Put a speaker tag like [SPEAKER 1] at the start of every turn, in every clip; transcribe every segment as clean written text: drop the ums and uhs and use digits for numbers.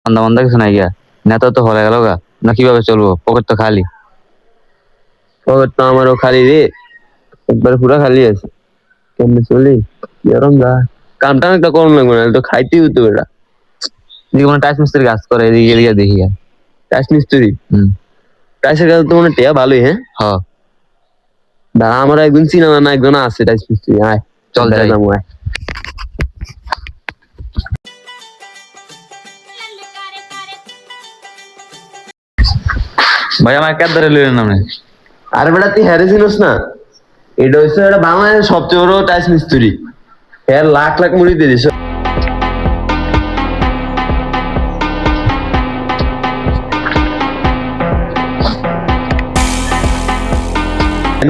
[SPEAKER 1] ঠান্ডা মান্দা কিছু নাই গিয়া, নেতা তো হলে গেল গা, না কিভাবে চলবো, পকেট তো খালি।
[SPEAKER 2] পকেট তো আমারও খালি রে, একবার পুরা খালি আছে। কেমনে চলি এরম দা, কামটা একটা করুন লাগবে না, তো খাইতেই হতো এটা।
[SPEAKER 1] যদি কোনো টাইস মিস্ত্রি কাজ করে এদিকে এদিকে দেখি গা।
[SPEAKER 2] টাইস মিস্ত্রি,
[SPEAKER 1] হুম।
[SPEAKER 2] টাইসের কাছে তো মনে টিয়া ভালোই। হ্যাঁ,
[SPEAKER 1] হ,
[SPEAKER 2] দাঁড়া আমার একজন চিনা জানা একজন আছে টাইস মিস্ত্রি, আয়
[SPEAKER 1] চল
[SPEAKER 2] দেখা
[SPEAKER 1] যাই।
[SPEAKER 2] যাবো, আয়।
[SPEAKER 1] ভাই আমার ক্যাব ধরে লইলেন আপনি?
[SPEAKER 2] আরে বেটা তুই হ্যারে চিনিস না? এটা হচ্ছে একটা বাংলাদেশের সবচেয়ে বড় টাইস মিস্ত্রি, এর লাখ লাখ মুড়ি দিয়ে দিস।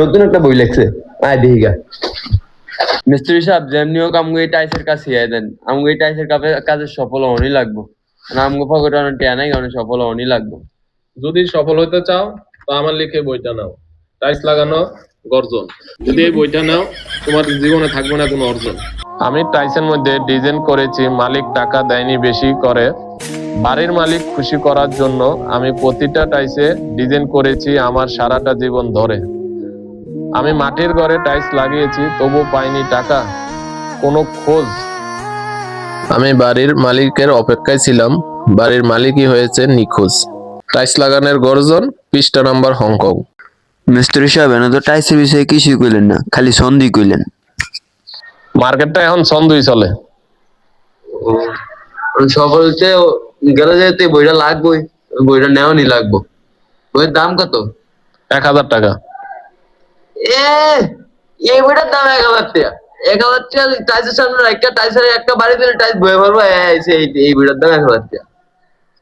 [SPEAKER 2] নতুন একটা বই লেখছে, আয় দেখি গা। মিস্ত্রি সাহেব যেমনি হোক আমাকে এই টাইসের কাজ শিখাই দেন, আমাকে এই টাইসের কাজে সফল হওয়ারই লাগবো, মানে আমাকে পকেটে অনেক টিয়া নাই, অনেক সফল হওয়ারই লাগবো।
[SPEAKER 3] যদি সফল হতে চাও তো আমার লিখে বইটা নাও, টাইলস লাগানো গর্জন। যদি এই বইটা নাও তোমার জীবনে থাকবে না কোনো অর্জন। আমি টাইলসের মধ্যে ডিজাইন করেছি মালিক টাকা দেয়নি বেশি করে, বাড়ির মালিক খুশি করার জন্য আমি প্রতিটা টাইলসে ডিজাইন করেছি আমার সারাটা জীবন ধরে। আমি মাটির ঘরে টাইলস লাগিয়েছি তবু পাইনি টাকা কোনো খোঁজ। আমি বাড়ির মালিকের অপেক্ষায় ছিলাম, বাড়ির মালিকই হয়েছে নিখোঁজ। টাইলস লাগানোর গর্জন, পৃষ্ঠা নাম্বার হংকং।
[SPEAKER 2] মিস্ত্রি সাহেব এনে তো টাইসের বিষয়ে কিছুই কইলেন না, খালি সন্ধি কইলেন।
[SPEAKER 3] মার্কেটটা এখন ছন্দই চলে।
[SPEAKER 2] সফল হতে গেলে যেতে বইটা লাগবোই, বইটা নেওয়া নি লাগবো। বইয়ের দাম কত?
[SPEAKER 3] 1000 টাকা।
[SPEAKER 2] এ এই বইটার দাম 1000 টাকা? 1000 টাকা টাইসের সামনে একটা টাইসের একটা বাড়ি দিলে টাইস বয়ে পারবো? এই বইটার দাম 1000 টাকা?